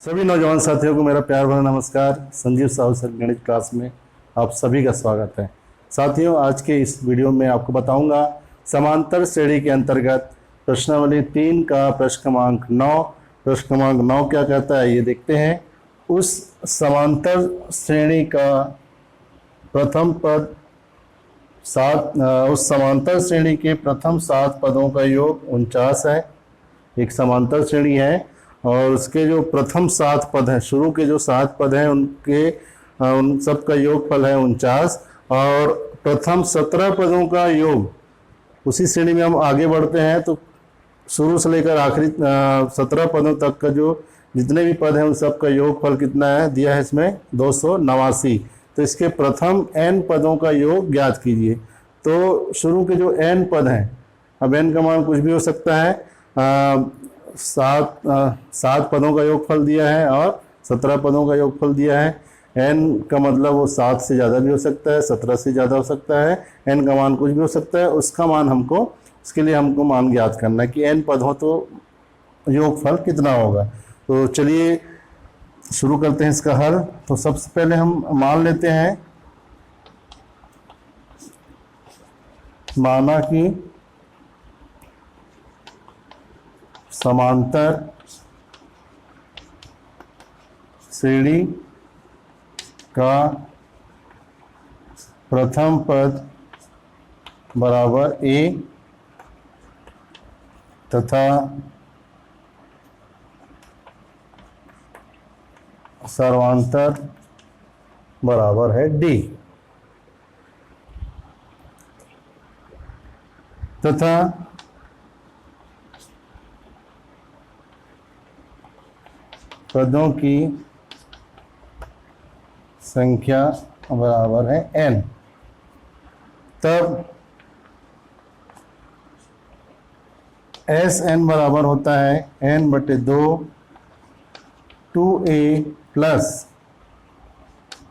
सभी नौजवान साथियों को मेरा प्यार भरा नमस्कार। संजीव साहू सर गणित क्लास में आप सभी का स्वागत है। साथियों, आज के इस वीडियो में आपको बताऊंगा समांतर श्रेणी के अंतर्गत प्रश्नावली 3 का प्रश्न क्रमांक 9। प्रश्न क्रमांक 9 क्या कहता है ये देखते हैं। उस समांतर श्रेणी का प्रथम पद उस समांतर श्रेणी के प्रथम 7 पदों का योग 49 है। एक समांतर श्रेणी है और उसके जो प्रथम 7 पद हैं, शुरू के जो 7 पद हैं उन सब का योगफल है 49 और प्रथम 17 पदों का योग। उसी श्रेणी में हम आगे बढ़ते हैं तो शुरू से लेकर आखिरी 17 पदों तक का जो जितने भी पद हैं उन सब का योगफल कितना है दिया है इसमें 289। तो इसके प्रथम n पदों का योग ज्ञात कीजिए। तो शुरू के जो n पद हैं, अब n का मान कुछ भी हो सकता है। 7 पदों का योगफल दिया है और 17 पदों का योगफल दिया है। n का मतलब वो 7 से ज़्यादा भी हो सकता है, 17 से ज़्यादा हो सकता है। n का मान कुछ भी हो सकता है। उसका मान उसके लिए हमको मान ज्ञात करना है कि n पद हो तो योगफल कितना होगा। तो चलिए शुरू करते हैं इसका हल। तो सबसे पहले हम मान लेते हैं, माना कि समांतर श्रेणी का प्रथम पद बराबर a तथा सर्वांतर बराबर है d तथा पदों की संख्या बराबर है n। तब Sn बराबर होता है n/2 2a plus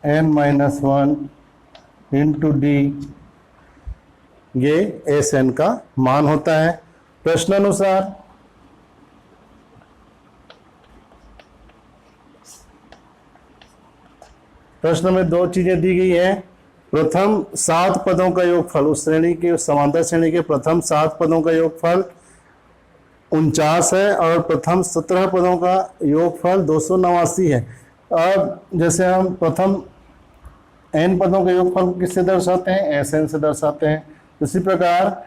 n-1 into d। ये Sn का मान होता है। प्रश्नानुसार प्रश्न में 2 चीजें दी गई है। प्रथम 7 पदों का योगफल, उस श्रेणी के समांतर श्रेणी के प्रथम 7 पदों का योगफल 49 है और प्रथम 17 पदों का योगफल 289 है। अब जैसे हम प्रथम n पदों के योगफल को किससे दर्शाते हैं? Sn से दर्शाते हैं। इसी प्रकार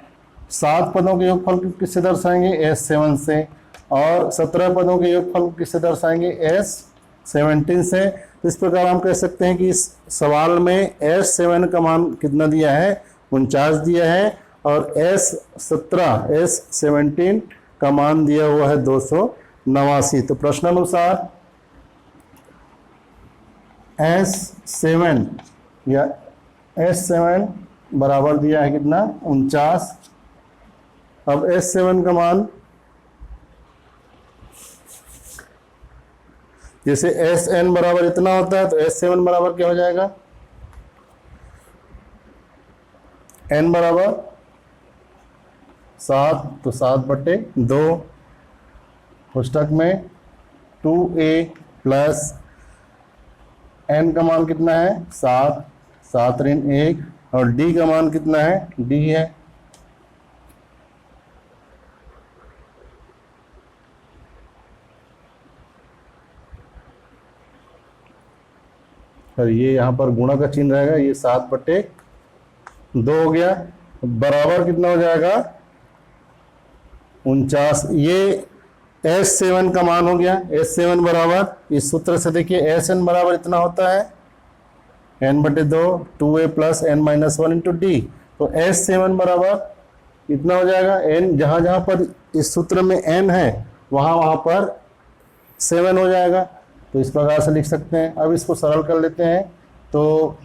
7 पदों के योगफल को किससे दर्शाएंगे? S7 से। और 17 पदों के योगफल को किससे दर्शाएंगे? S17 से। इस प्रकार हम कह सकते हैं कि इस सवाल में S7 का मान कितना दिया है? 49 दिया है और S17 का मान दिया हुआ है 289। तो प्रश्नानुसार S7 या S7 बराबर दिया है कितना? 49। अब S7 का मान जैसे Sn बराबर इतना होता है तो S7 बराबर क्या हो जाएगा? n बराबर 7, तो 7/2 पुस्तक में 2a प्लस n का मान कितना है? 7, 7 ऋण 1 और d का मान कितना है? d है। और ये यहाँ पर गुणा का चिन्ह रहेगा, ये 7/2 हो गया। बराबर कितना हो जाएगा? 49। ये S7 का मान हो गया। S7 बराबर इस सूत्र से देखिए Sn बराबर इतना होता है n/2 2a plus n-1 into d। तो S7 बराबर इतना हो जाएगा। n जहाँ जहाँ पर इस सूत्र में n है वहाँ पर 7 हो जाएगा। तो इस प्रकार से लिख सकते हैं। अब इसको सरल कर लेते हैं तो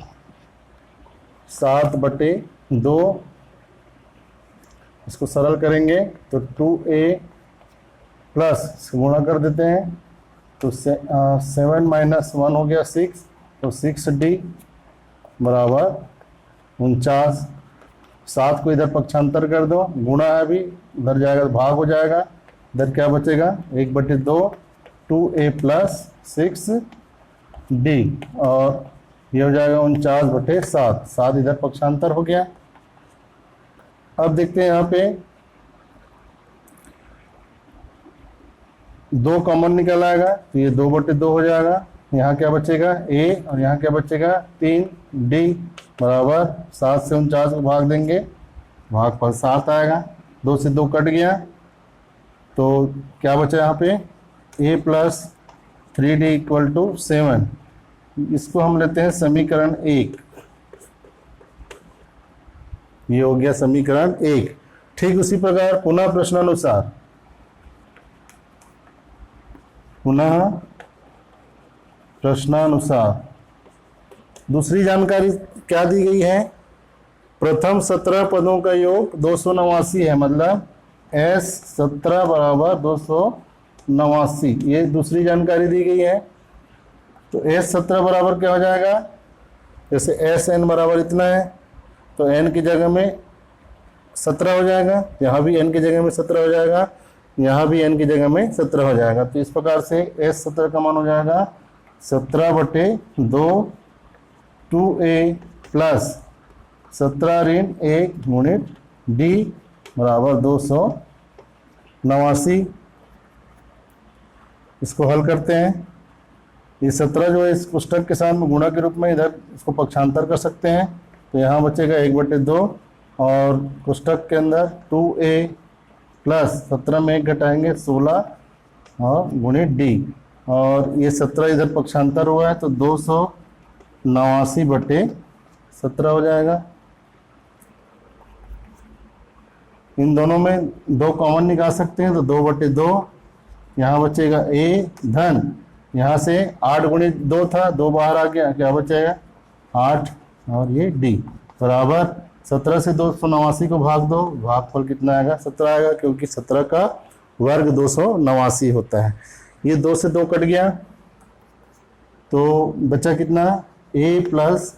7/2 इसको सरल करेंगे तो 2a प्लस गुणा कर देते हैं तो 7-1 हो गया 6, तो 6d बराबर 49। 7 को इधर पक्षांतर कर दो, गुणा है अभी, उधर जाएगा तो भाग हो जाएगा। इधर क्या बचेगा? 1/2 2a प्लस 6d, और ये हो जाएगा 49/7। 7 इधर पक्षांतर हो गया। अब देखते हैं यहाँ पे 2 कॉमन निकल आएगा, तो ये 2/2 हो जाएगा। यहाँ क्या बचेगा a, और यहाँ क्या बचेगा 3d बराबर 7 से 49 को भाग देंगे, भाग पर 7 आएगा। 2 से 2 कट गया, तो क्या बचा यहाँ पे a plus 3d equal to 7। इसको हम लेते हैं समीकरण 1। ये हो गया समीकरण 1। ठीक उसी प्रकार पुनः प्रश्नानुसार, पुनः प्रश्नानुसार दूसरी जानकारी क्या दी गई है, प्रथम 17 पदों का योग 289 है, मतलब S 17 बराबर 289, ये दूसरी जानकारी दी गई है। तो S 17 बराबर क्या हो जाएगा, जैसे SN बराबर इतना है, तो N की जगह में 17 हो जाएगा, यहाँ भी N की जगह में 17 हो जाएगा, यहाँ भी N की जगह में 17 हो जाएगा। तो इस प्रकार से S 17 का मान हो जाएगा 17/2 2a प्लस 17 ऋण 1 गुणित d बराबर 289। इसको हल करते हैं। ये 17 जो है इस पुस्तक के साथ में गुणा के रूप में इधर इसको पक्षांतर कर सकते हैं, तो यहाँ बचेगा 1/2, और पुस्तक के अंदर 2a प्लस 17 में 1 घटाएंगे 16 और गुणित d, और ये 17 इधर पक्षांतर हुआ है, तो 289/17 हो जाएगा। इन दोनों में 2 कॉमन निकाल सकते हैं, तो 2/2, यहाँ बचेगा a धन, यहाँ से 8 गुणित 2 था, 2 बाहर आ गया, क्या बचेगा 8, और ये d बराबर 17 से 289 को भाग दो, भागफल कितना आएगा 17 आएगा, क्योंकि 17 का वर्ग 289 होता है। ये 2 से 2 कट गया, तो बचा कितना a प्लस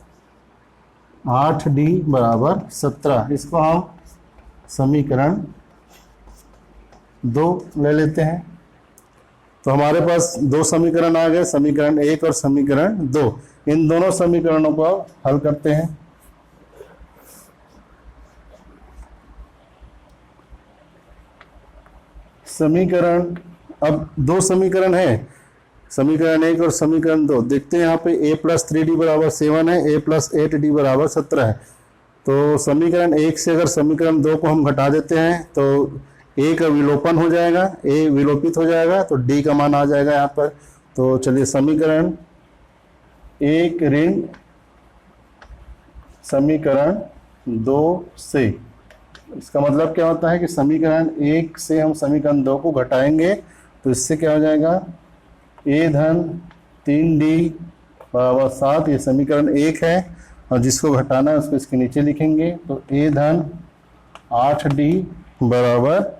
8d बराबर 17। इसको हम समीकरण 2 ले लेते हैं। तो हमारे पास 2 समीकरण आ गए, समीकरण 1 और समीकरण 2। इन दोनों समीकरणों को हल करते हैं। समीकरण, अब 2 समीकरण है, समीकरण 1 और समीकरण 2। देखते हैं यहाँ पे a प्लस 3d बराबर 7 है, a प्लस 8d बराबर 17 है। तो समीकरण 1 से अगर समीकरण 2 को हम घटा देते हैं तो a का विलोपन हो जाएगा, a विलोपित हो जाएगा, तो d का मान आ जाएगा यहाँ पर। तो चलिए समीकरण 1 ऋण समीकरण 2 से, इसका मतलब क्या होता है कि समीकरण 1 से हम समीकरण 2 को घटाएंगे, तो इससे क्या हो जाएगा a धन 3d बराबर 7। ये समीकरण 1 है, और जिसको घटाना है उसको इसके नीचे लिखेंगे, तो a धन 8d बराबर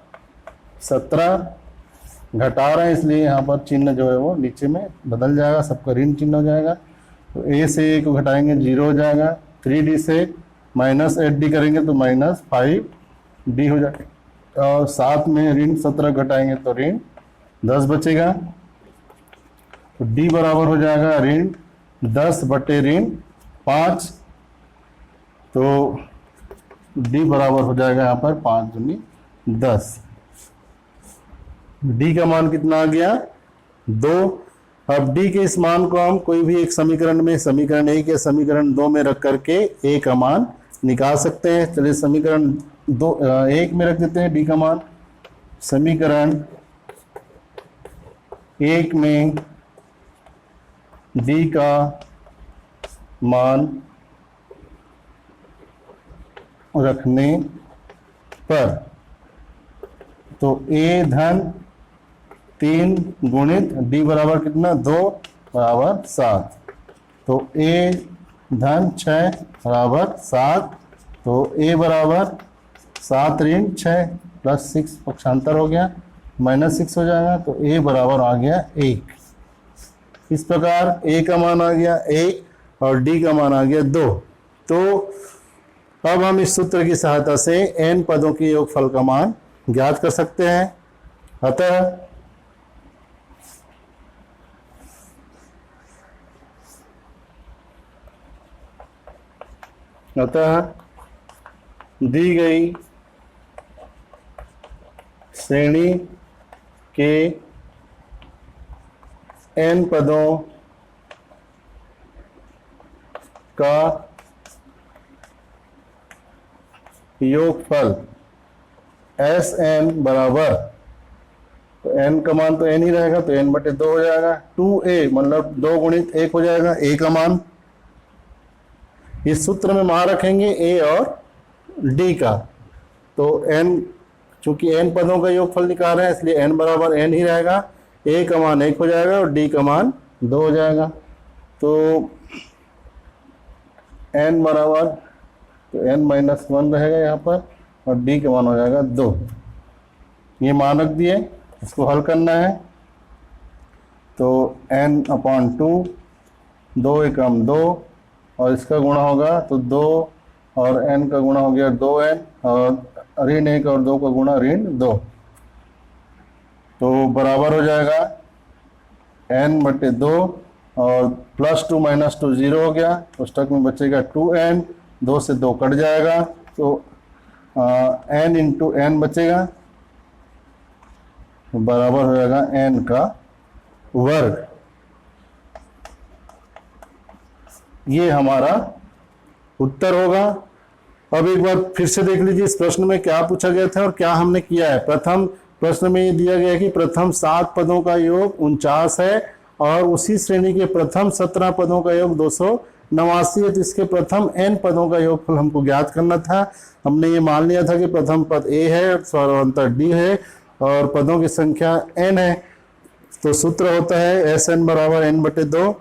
17। घटा रहे हैं इसलिए यहाँ पर चिन्ह जो है वो नीचे में बदल जाएगा, सबका ऋण चिन्ह हो जाएगा। तो a से a को घटाएंगे 0 हो जाएगा, 3d से -8d करेंगे तो -5d हो जाएगा, और 7 में ऋण 17 घटाएंगे तो ऋण 10 बचेगा। तो d बराबर हो जाएगा ऋण 10/5। तो d बराबर हो जाएगा यहाँ पर 5 दूनी 10। d का मान कितना आ गया 2। अब d के इस मान को हम कोई भी एक समीकरण में, समीकरण 1 या समीकरण 2 में रख करके a का मान निकाल सकते हैं। चलिए समीकरण 1 में रख देते हैं d का मान। समीकरण 1 में d का मान रखने पर, तो a धन 3 गुणित d बराबर कितना 2 बराबर 7, तो a धन 6 बराबर 7, तो a बराबर 7 ऋण 6 प्लस 6 पक्षांतर हो गया, -6 हो जाएगा, तो a बराबर आ गया 1। इस प्रकार a का मान आ गया 1 और d का मान आ गया 2। तो अब हम इस सूत्र की सहायता से n पदों के योगफल का मान ज्ञात कर सकते हैं। अतः अतः दी गई श्रेणी के n पदों का योगफल Sn बराबर, तो n का मान तो n ही रहेगा, तो n बटे 2 हो जाएगा। 2a मतलब 2 गुणित 1 हो जाएगा, a का मान इस सूत्र में मान रखेंगे a और d का। तो n, चूंकि n पदों का योगफल निकाल रहे हैं इसलिए n बराबर n ही रहेगा, a का मान 1 हो जाएगा और d का मान 2 हो जाएगा। तो n बराबर, तो n -1 रहेगा यहाँ पर और d का मान हो जाएगा 2। ये मान रख दिए, इसको हल करना है। तो n/2, 2 एकम 2 और इसका गुणा होगा तो 2 और n का गुणा हो गया 2n और ऋण 1 और 2 का गुणा ऋण 2, तो बराबर हो जाएगा n बटे 2 और +2 - 2 0 हो गया, पुस्तक में बचेगा 2n, 2 से 2 कट जाएगा तो n × n बचेगा, तो बराबर हो जाएगा n का वर्ग। ये हमारा उत्तर होगा। अब एक बार फिर से देख लीजिए इस प्रश्न में क्या पूछा गया था और क्या हमने किया है। प्रथम प्रश्न में ये दिया गया है कि प्रथम 7 पदों का योग 49 है और उसी श्रेणी के प्रथम 17 पदों का योग 289 है, तो इसके प्रथम n पदों का योगफल हमको ज्ञात करना था। हमने ये मान लिया था कि प्रथम पद a है, स्वाभावांतर d है और पदों की संख्या n है, तो सूत्र होता है Sn बराबर n बटे 2।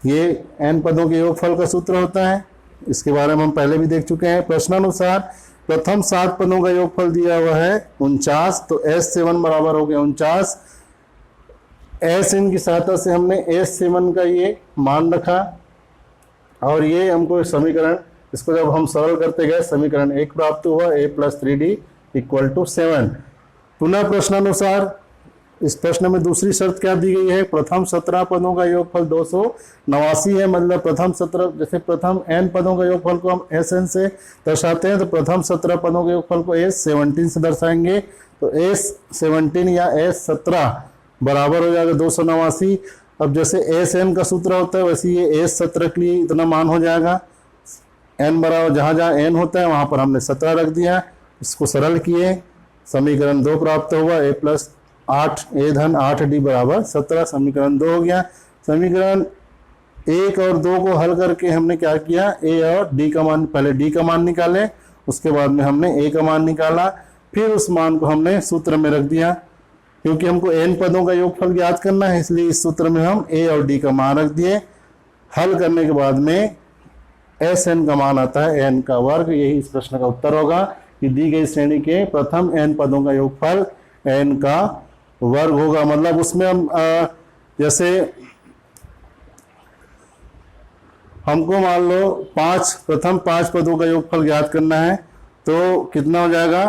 ये n पदों के योगफल का सूत्र होता है, इसके बारे में हम पहले भी देख चुके हैं। प्रश्नानुसार प्रथम 7 पदों का योगफल दिया हुआ है 49, तो S7 बराबर हो गया 49। Sn की सहायता से हमने S7 का ये मान रखा और ये हमको समीकरण, इसको जब हम सरल करते गए समीकरण 1 प्राप्त हुआ, a + 3d = 7। पुनः प्रश्नानुसार इस प्रश्न में दूसरी शर्त क्या दी गई है, प्रथम 17 पदों का योगफल 289 है, मतलब प्रथम 17, जैसे प्रथम n पदों का योगफल को हम Sn से दर्शाते हैं तो प्रथम 17 पदों के योगफल को S17 से दर्शाएंगे, तो S17 या S17 बराबर हो जाएगा 289। अब जैसे Sn का सूत्र होता है वैसे ये S17 के लिए इतना मान हो जाएगा। n बराबर जहाँ जहाँ n होता है वहाँ पर हमने 17 रख दिया, इसको सरल किए, समीकरण 2 प्राप्त हुआ, a + 8 a धन 8d बराबर 17, समीकरण 2 हो गया। समीकरण 1 और 2 को हल करके हमने क्या किया, a और d का मान, पहले d का मान निकाले, उसके बाद में हमने a का मान निकाला, फिर उस मान को हमने सूत्र में रख दिया। क्योंकि हमको n पदों का योगफल ज्ञात करना है इसलिए इस सूत्र में हम a और d का मान रख दिए। हल करने के बाद में Sn का मान आता है n का वर्ग। यही इस प्रश्न का उत्तर होगा कि दी गई श्रेणी के प्रथम n पदों का योगफल n का वर्ग होगा। मतलब उसमें हम जैसे हमको मान लो प्रथम 5 पदों का योगफल ज्ञात करना है, तो कितना हो जाएगा,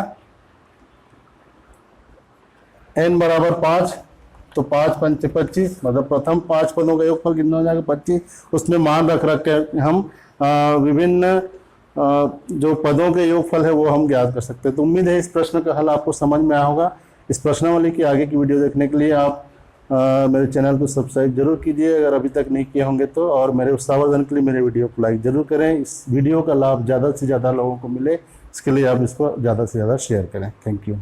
n बराबर 5, तो 5 × 5 = 25, मतलब प्रथम 5 पदों का योगफल कितना हो जाएगा 25। उसमें मान रख के हम विभिन्न जो पदों के योगफल है वो हम ज्ञात कर सकते हैं। तो उम्मीद है इस प्रश्न का हल आपको समझ में आया होगा। इस प्रश्नावली की आगे की वीडियो देखने के लिए आप मेरे चैनल को सब्सक्राइब जरूर कीजिए अगर अभी तक नहीं किए होंगे तो, और मेरे उत्साहवर्धन के लिए मेरे वीडियो को लाइक जरूर करें। इस वीडियो का लाभ ज़्यादा से ज़्यादा लोगों को मिले, इसके लिए आप इसको ज़्यादा से ज़्यादा शेयर करें। Thank you.